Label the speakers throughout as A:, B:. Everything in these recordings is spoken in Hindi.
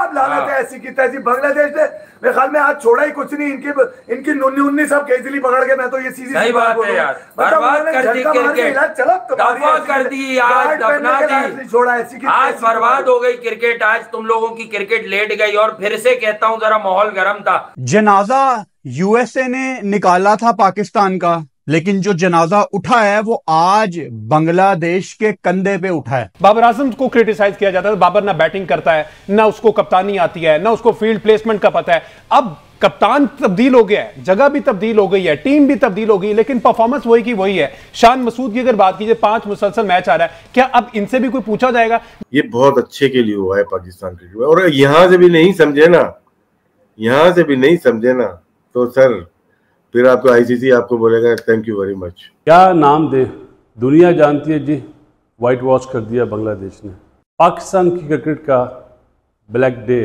A: अब लानत है ऐसी की तैसी। बांग्लादेश ने मेरे ख्याल में आज छोड़ा ही कुछ नहीं, इनकी नुन्नी सब केजली पकड़ के, मैं तो ये सीधी
B: बात है यार, बर्बाद कर दी क्रिकेट, दफा कर दी, आज दफना दी,
A: छोड़ा ऐसी की
B: आज बर्बाद हो गई क्रिकेट। आज तुम लोगों की क्रिकेट लेट गई। और फिर से कहता हूं जरा माहौल गर्म था।
C: जनाजा यूएसए ने निकाला था पाकिस्तान का, लेकिन जो जनाजा उठा है वो आज बांग्लादेश के कंधे पे उठा है।
D: बाबर आजम को क्रिटिसाइज किया जाता है, बाबर ना बैटिंग करता है, ना उसको कप्तानी आती है, ना उसको फील्ड प्लेसमेंट का पता है। अब कप्तान तब्दील हो गया है, जगह भी तब्दील हो गई है, टीम भी तब्दील हो गई, लेकिन परफॉर्मेंस वही की वही है। शान मसूद की अगर बात कीजिए, 5 मुसलसल मैच आ रहा है, क्या अब इनसे भी कोई पूछा जाएगा?
E: ये बहुत अच्छे के लिए हुआ है पाकिस्तान के लिए। और यहां से भी नहीं समझे ना, तो सर फिर आपको आईसीसी आपको बोलेगा थैंक यू वेरी मच।
F: क्या नाम दे, दुनिया जानती है जी, वाइट वॉश कर दिया बांग्लादेश ने। पाकिस्तान की क्रिकेट का ब्लैक डे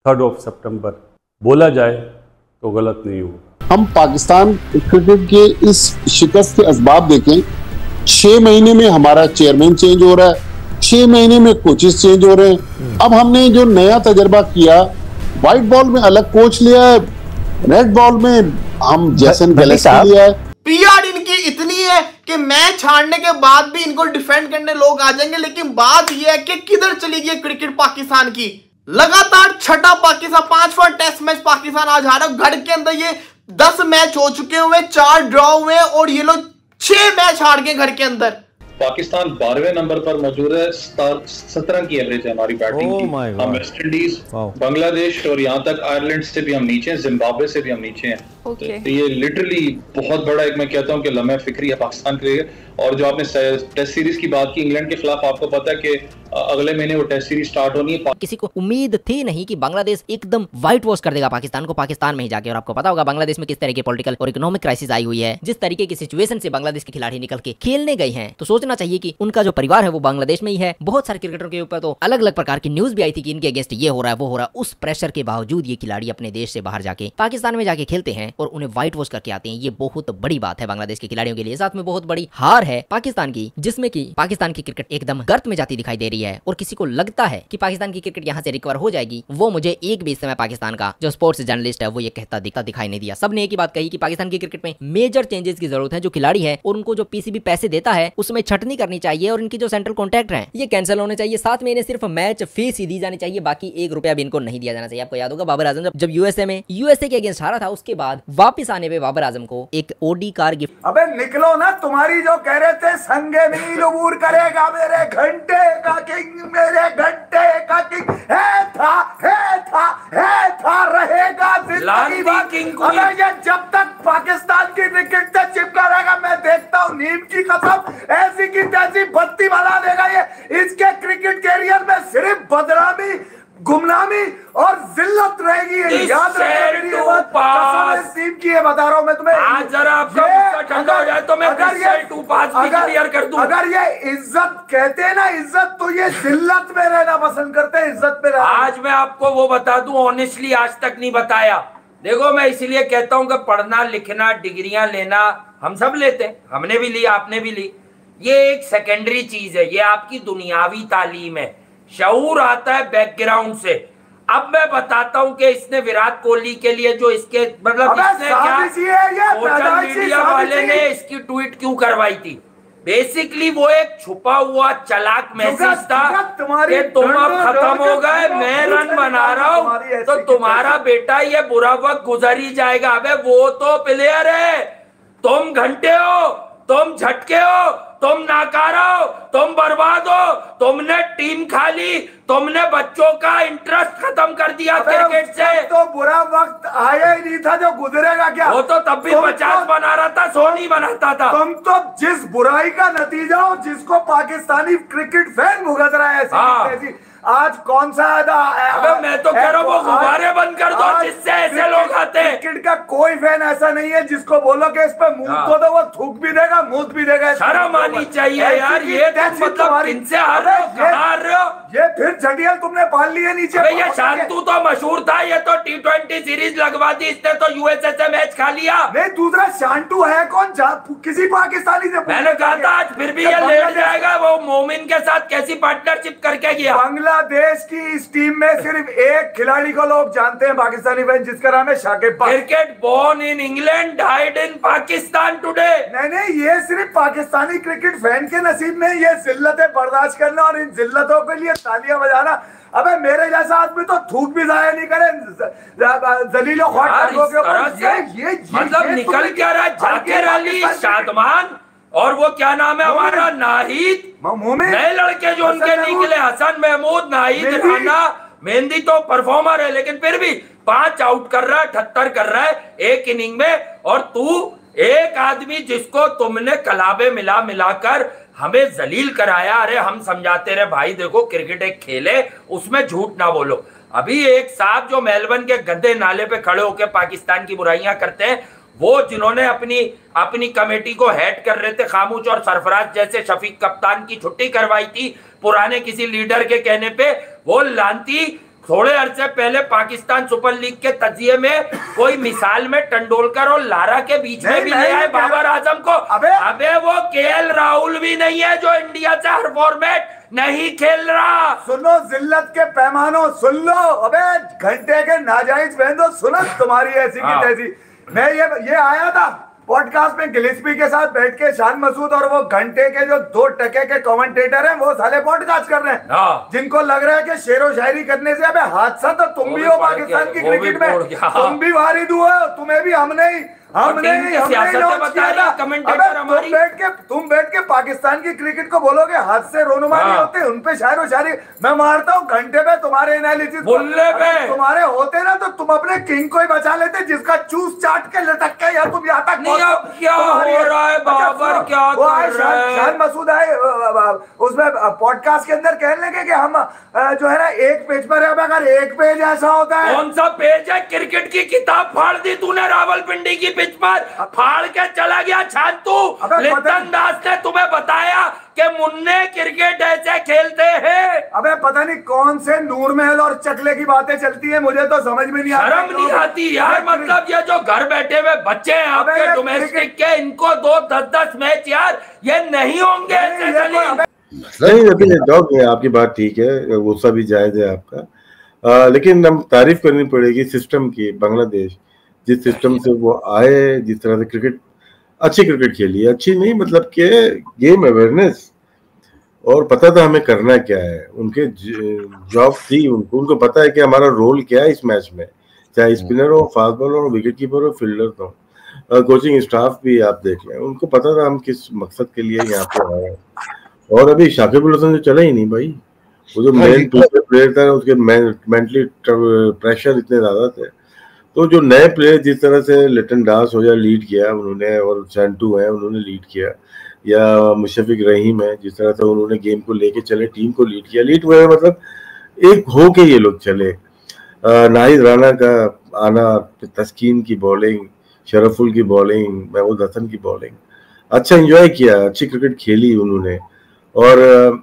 F: 3 सितंबर बोला जाए तो गलत नहीं होगा।
G: हम पाकिस्तान क्रिकेट के इस शिकस्त के असबाब देखें, 6 महीने में हमारा चेयरमैन चेंज हो रहा है, 6 महीने में कोचेस चेंज हो रहे हैं। अब हमने जो नया तजर्बा किया, व्हाइट बॉल में अलग कोच लिया है, रेड बॉल में हम जैसन गैलेक्सी लिया है।
H: पीआर इनकी इतनी है कि मैच हारने के बाद भी इनको डिफेंड करने लोग आ जाएंगे। लेकिन बात यह है कि किधर चली गई क्रिकेट पाकिस्तान की। लगातार छठा पाकिस्तान, 5वां टेस्ट मैच पाकिस्तान आज हारा। घर के अंदर ये 10 मैच हो चुके हुए, 4 ड्रॉ हुए और ये लोग 6 मैच हार गए घर के अंदर।
I: पाकिस्तान 12वें नंबर पर मौजूद है, 17 की एवरेज है हमारी बैटिंग की। हम वेस्ट इंडीज, बांग्लादेश और यहाँ तक आयरलैंड से भी हम नीचे हैं, जिम्बाब्वे से भी हम नीचे हैं। तो ये लिटरली बहुत बड़ा एक मैं कहता हूँ कि लम्हा फिक्री है पाकिस्तान के लिए। और जो आपने टेस्ट सीरीज की बात की इंग्लैंड के खिलाफ, आपको पता है कि अगले महीने वो टेस्ट सीरीज स्टार्ट होनी है।
J: किसी को उम्मीद थी नहीं कि बांग्लादेश एकदम व्हाइट वॉश कर देगा पाकिस्तान को, पाकिस्तान में ही जाके। और आपको पता होगा बांग्लादेश में किस तरह की पॉलिटिकल और इकोनॉमिक क्राइसिस आई हुई है, जिस तरीके की सिचुएशन से बांग्लादेश के खिलाड़ी निकल के खेलने गए हैं। तो सोचना चाहिए कि उनका जो परिवार है वो बांग्लादेश में ही है। बहुत सारे क्रिकेटरों के ऊपर तो अलग अलग प्रकार की न्यूज भी आई थी कि इनके अगेंस्ट ये हो रहा है वो हो रहा है। उस प्रेशर के बावजूद ये खिलाड़ी अपने देश से बाहर जाके पाकिस्तान में जाके खेलते हैं और उन्हें व्हाइट वॉश करके आते हैं। ये बहुत बड़ी बात है बांग्लादेश के खिलाड़ियों के लिए। साथ में बहुत बड़ी हार है पाकिस्तान की, जिसमें कि पाकिस्तान की क्रिकेट एकदम गर्त में जाती दिखाई दे रही है। और किसी को लगता है कि पाकिस्तान की क्रिकेट यहाँ से रिकवर हो जाएगी, वो मुझे एक भी इस समय पाकिस्तान का जो स्पोर्ट्स जर्नलिस्ट है वो ये कहता दिखता दिखाई नहीं दिया। सबने एक ही बात कही कि पाकिस्तान की क्रिकेट में मेजर चेंजेस की जरूरत है। जो खिलाड़ी है और उनको जो पीसीबी पैसे देता है उसमें छटनी करनी चाहिए और इनकी जो सेंट्रल कॉन्ट्रैक्ट है ये कैंसिल होने चाहिए। साथ में इन्हें सिर्फ मैच फीस ही दी जानी चाहिए, बाकी 1 रुपया भी इनको नहीं दिया जाना चाहिए। आपको याद होगा बाबर आजम जब यूएसए के अगेंस्ट हारा था, उसके बाद वापिस आने पे बाबर आजम को एक ओडी कार गिफ्ट।
A: अबे निकलो ना, तुम्हारी जो कह रहे थे संगे मील उबूर करेगा मेरे घंटे का किंग, मेरे घंटे का किंग है था रहेगा जिंदगी भर। अगर ये जब तक पाकिस्तान की क्रिकेट से चिपका रहेगा, मैं देखता हूँ नीम की कसम ऐसी की तैसी बत्ती बना देगा ये। इसके क्रिकेट कैरियर में सिर्फ बदनामी, गुमनामी और जिल्लत रहेगी। याद रखिए टीम की बता रहा हूं मैं तुम्हें।
B: आज जरा आपका गुस्सा ठंडा हो जाए तो मैं क्लियर कर दूं।
A: अगर ये इज्जत कहते हैं ना, इज्जत, तो ये जिल्लत में रहना पसंद करते हैं, इज्जत में रहना।
B: आज मैं आपको वो बता दूं, ऑनेस्टली आज तक नहीं बताया। देखो मैं इसलिए कहता हूं कि पढ़ना लिखना डिग्रियां लेना हम सब लेते हैं, हमने भी ली आपने भी ली, ये एक सेकेंडरी चीज है, ये आपकी दुनियावी तालीम है। शऊर आता है बैकग्राउंड से। अब मैं बताता हूं कि इसने विराट कोहली के लिए जो इसके मतलब इसने क्या सोशल मीडिया वाले ने इसकी ट्वीट क्यों करवाई थी। बेसिकली वो एक छुपा हुआ चालाक मैसेज था कि तुम अब खत्म हो गए, मैं रन बना रहा हूं तो तुम्हारा बेटा ये बुरा वक्त गुजर ही जाएगा। अबे वो तो प्लेयर है, तुम घंटे हो, तुम झटके हो, तुम नाकारा हो, तुम बर्बाद हो, तुमने टीम खा ली, तुमने बच्चों का इंटरेस्ट खत्म कर दिया क्रिकेट से।
A: तो बुरा वक्त आया ही नहीं था जो गुजरेगा क्या? वो
B: तो तब भी 50 बना रहा था, 100 नहीं बनाता था।
A: तुम तो जिस बुराई का नतीजा हो, जिसको पाकिस्तानी क्रिकेट फैन भुगत रहा है ऐसी आज कौन सा
B: अबे मैं तो कह रहा हूँ वो गुब्बारे बंद कर दो जिससे ऐसे लोग आते हैं।
A: क्रिकेट का कोई फैन ऐसा नहीं है जिसको बोलो कि इस पे मुंह को तो वो थूक भी देगा, मुंह भी देगा।
B: शर्म आनी चाहिए यार, ये मतलब इनसे हार रहे हो।
A: ये फिर झटियल तुमने पाल लिए नीचे।
B: ये शांतु तो मशहूर था, ये तो T20 सीरीज लगवा दी इसने, तो यूएसए से मैच खा लिया।
A: नहीं दूसरा शांतु है कौन? किसी पाकिस्तानी से
B: मैंने कहा था आज फिर भी ये लेट जाएगा। वो मोमिन के साथ कैसी पार्टनरशिप करके गया।
A: बांग्लादेश की इस टीम में सिर्फ एक खिलाड़ी को लोग जानते हैं पाकिस्तानी फैन, जिसका नाम है Shakib Khan.
B: Cricket born in England, died in Pakistan today.
A: नहीं, ये सिर्फ पाकिस्तानी क्रिकेट फैन के नसीब में ये जिल्लतें बर्दाश्त करना और इन जिल्लतों के लिए तालियां बजाना। अबे मेरे जैसा आदमी तो थूक भी जाया नहीं करे जलीलो ख्वार के ऊपर। ये
B: मतलब निकल क्या रहा है, जाकिर अली, शादमान और वो क्या नाम है हमारा, नाहिद, नए लड़के जो उनके निकले, हसन महमूद, नाहिद, राना, मेहंदी तो परफॉर्मर है लेकिन फिर भी 5 आउट कर रहा है, 78 कर रहा है एक इनिंग में। और तू एक आदमी जिसको तुमने कलाबे मिलाकर हमें जलील कराया। अरे हम समझाते रहे भाई देखो क्रिकेट एक खेल है, उसमें झूठ ना बोलो। अभी एक साहब जो मेलबर्न के गंदे नाले पे खड़े होकर पाकिस्तान की बुराइयां करते हैं, वो जिन्होंने अपनी कमेटी को हेड कर रहे थे, खामोश और सरफराज जैसे शफीक कप्तान की छुट्टी करवाई थी पुराने किसी लीडर के कहने पे, वो लांती थोड़े अरसे पहले पाकिस्तान सुपर लीग के तजिए में कोई मिसाल में टंडोलकर और लारा के बीच में भी ले आए बाबर आजम को। अबे वो केएल राहुल भी नहीं है जो इंडिया से हर फॉर्मेट नहीं खेल रहा।
A: सुनो जिल्लत के पैमानों सुन लो, अबे घंटे के नाजायज बहन सुनो तुम्हारी ऐसी की तैसी। मैं ये आया था पॉडकास्ट में गिलिस्पी के साथ बैठ के, शान मसूद और वो घंटे के जो 2 टके के कमेंटेटर हैं वो साले पॉडकास्ट कर रहे हैं, जिनको लग रहा है कि शेरो शायरी करने से। अबे हादसा तो तुम भी हो पाकिस्तान की क्रिकेट में, तुम भी वारिद हुए, तुम्हें भी हमने तुम बैठ के पाकिस्तान की क्रिकेट को बोलोगे हाथ से रोनुमानी होते, उन पे शायरो शायरी मैं मारता हूँ घंटे पे तुम्हारे एनालिसिस तुम्हारे होते ना, तो तुम अपने किंग को ही बचा लेते जिसका चूस चाट के लटक के या तुम यहाँ तक
B: क्या हो रहा है बाबर, क्या कर रहा है।
A: शान मसूद आए उसमें पॉडकास्ट के अंदर कहने लगे कि हम जो है ना एक पेज पर है, अगर एक पेज ऐसा होता है।
B: कौन सा पेज है? क्रिकेट की किताब फाड़ दी तूने रावलपिंडी की पिच पर, फाड़ के चला गया छान तू। लिप्टन दास ने तुम्हें बताया कि मुन्ने क्रिकेट ऐसे खेलते हैं।
A: अबे पता नहीं कौन से नूर महल और चकले की बातें चलती है, मुझे तो समझ में नहीं आता।
B: शर्म नहीं आती यार, मतलब ये जो घर बैठे हुए बच्चे हैं आपके डोमेस्टिक के, इनको 2-10 मैच यार ये नहीं होंगे ऐसे।
E: नहीं अभी डॉग है, आपकी बात ठीक है, गुस्सा भी जायज है आपका, लेकिन हम तारीफ करनी पड़ेगी सिस्टम की। बांग्लादेश जिस सिस्टम से वो आए, जिस तरह से क्रिकेट अच्छी क्रिकेट खेली, अच्छी नहीं मतलब कि गेम अवेयरनेस, और पता था हमें करना क्या है। उनके जॉब थी, उनको पता है कि हमारा रोल क्या है इस मैच में, चाहे स्पिनर हो, फास्ट बॉलर हो, विकेट कीपर हो, फील्डर हो, कोचिंग स्टाफ भी आप देख लें, उनको पता था हम किस मकसद के लिए यहाँ पे आए हैं। और अभी शाकिब अल हसन जो चला ही नहीं भाई, वो जो मेन प्लेयर था उसके मेंटली प्रेशर इतने ज्यादा थे। तो जो नए प्लेयर जिस तरह से लिटन दास हो या लीड किया उन्होंने, और सैंटू है उन्होंने लीड किया, या मुशफिक रहीम है जिस तरह से उन्होंने गेम को लेके चले, टीम को लीड किया, लीड हुआ मतलब एक हो के ये लोग चले। नाहिद राना का आना, तस्कीन की बॉलिंग, शरफुल की बॉलिंग, महमूद हसन की बॉलिंग, अच्छा एंजॉय किया, अच्छी क्रिकेट खेली उन्होंने। और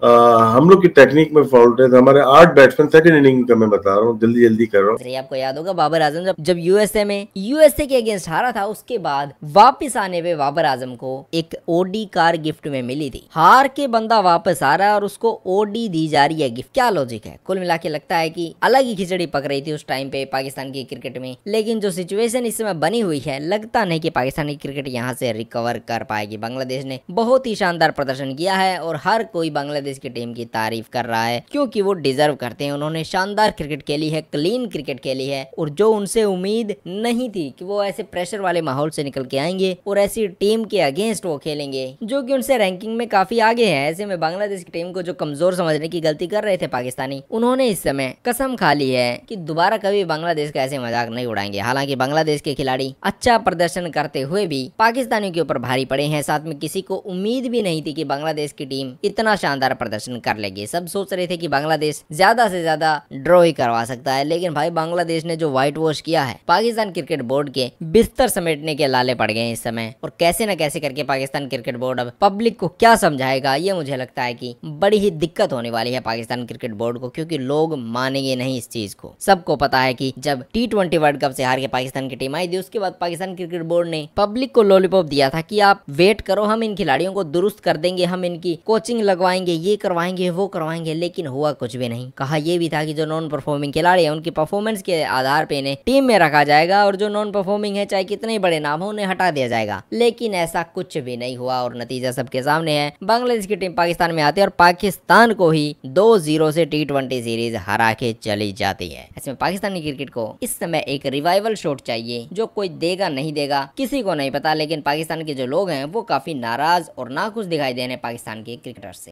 E: हम लोग की टेक्निक में फॉल्ट है। हमारे 8 बैट्समैन सेकंड इनिंग का मैं बता रहा हूँ, जल्दी कर रहा हूँ।
J: आपको याद होगा बाबर आजम जब यूएसए के अगेंस्ट हारा था, उसके बाद वापस आने पे बाबर आजम को एक ओडी कार गिफ्ट में मिली थी। हार के बंदा वापस आ रहा है और उसको ओडी दी जा रही है गिफ्ट। क्या लॉजिक है? कुल मिला के लगता है कि अलग ही खिचड़ी पक रही थी उस टाइम पे पाकिस्तान की क्रिकेट में। लेकिन जो सिचुएशन इस समय बनी हुई है, लगता नहीं कि पाकिस्तानी क्रिकेट यहाँ से रिकवर कर पाएगी। बांग्लादेश ने बहुत ही शानदार प्रदर्शन किया है और हर कोई बांग्लादेश की टीम की तारीफ कर रहा है, क्योंकि वो डिजर्व करते हैं। उन्होंने शानदार क्रिकेट खेली है, क्लीन क्रिकेट खेली है, और जो उनसे उम्मीद नहीं थी कि वो ऐसे प्रेशर वाले माहौल से निकल के आएंगे और ऐसी टीम के अगेंस्ट वो खेलेंगे जो कि उनसे रैंकिंग में काफी आगे है। ऐसे में बांग्लादेश की टीम को जो कमजोर समझने की गलती कर रहे थे पाकिस्तानी, उन्होंने इस समय कसम खा ली है कि दोबारा कभी बांग्लादेश का ऐसे मजाक नहीं उड़ाएंगे। हालांकि बांग्लादेश के खिलाड़ी अच्छा प्रदर्शन करते हुए भी पाकिस्तानियों के ऊपर भारी पड़े हैं। साथ में किसी को उम्मीद भी नहीं थी कि बांग्लादेश की टीम इतना शानदार प्रदर्शन कर लेगी। सब सोच रहे थे कि बांग्लादेश ज्यादा से ज्यादा ड्रॉ ही करवा सकता है, लेकिन भाई बांग्लादेश ने जो व्हाइट वॉश किया है, पाकिस्तान क्रिकेट बोर्ड के बिस्तर समेटने के लाले पड़ गए हैं इस समय। और कैसे न कैसे करके पाकिस्तान क्रिकेट बोर्ड अब पब्लिक को क्या समझाएगा, ये मुझे लगता है कि बड़ी ही दिक्कत होने वाली है पाकिस्तान क्रिकेट बोर्ड को, क्योंकि लोग मानेंगे नहीं इस चीज को। सबको पता है कि जब T20 वर्ल्ड कप से हार के पाकिस्तान की टीम आई थी, उसके बाद पाकिस्तान क्रिकेट बोर्ड ने पब्लिक को लॉलीपॉप दिया था कि आप वेट करो, हम इन खिलाड़ियों को दुरुस्त कर देंगे, हम इनकी कोचिंग लगवाएंगे, ये करवाएंगे वो करवाएंगे, लेकिन हुआ कुछ भी नहीं। कहा यह भी था कि जो नॉन परफॉर्मिंग खिलाड़ी है उनकी परफॉर्मेंस के आधार पे इन्हें टीम में रखा जाएगा और जो नॉन परफॉर्मिंग है चाहे कितने बड़े नाम हो उन्हें हटा दिया जाएगा, लेकिन ऐसा कुछ भी नहीं हुआ और नतीजा सबके सामने है। बांग्लादेश की टीम पाकिस्तान में आती है और पाकिस्तान को ही 2-0 से T20 सीरीज हरा के चली जाती है। ऐसे में पाकिस्तानी क्रिकेट को इस समय एक रिवाइवल शॉट चाहिए, जो कोई देगा नहीं देगा किसी को नहीं पता, लेकिन पाकिस्तान के जो लोग हैं वो काफी नाराज और नाखुश दिखाई दे रहे हैं पाकिस्तान के क्रिकेटर से।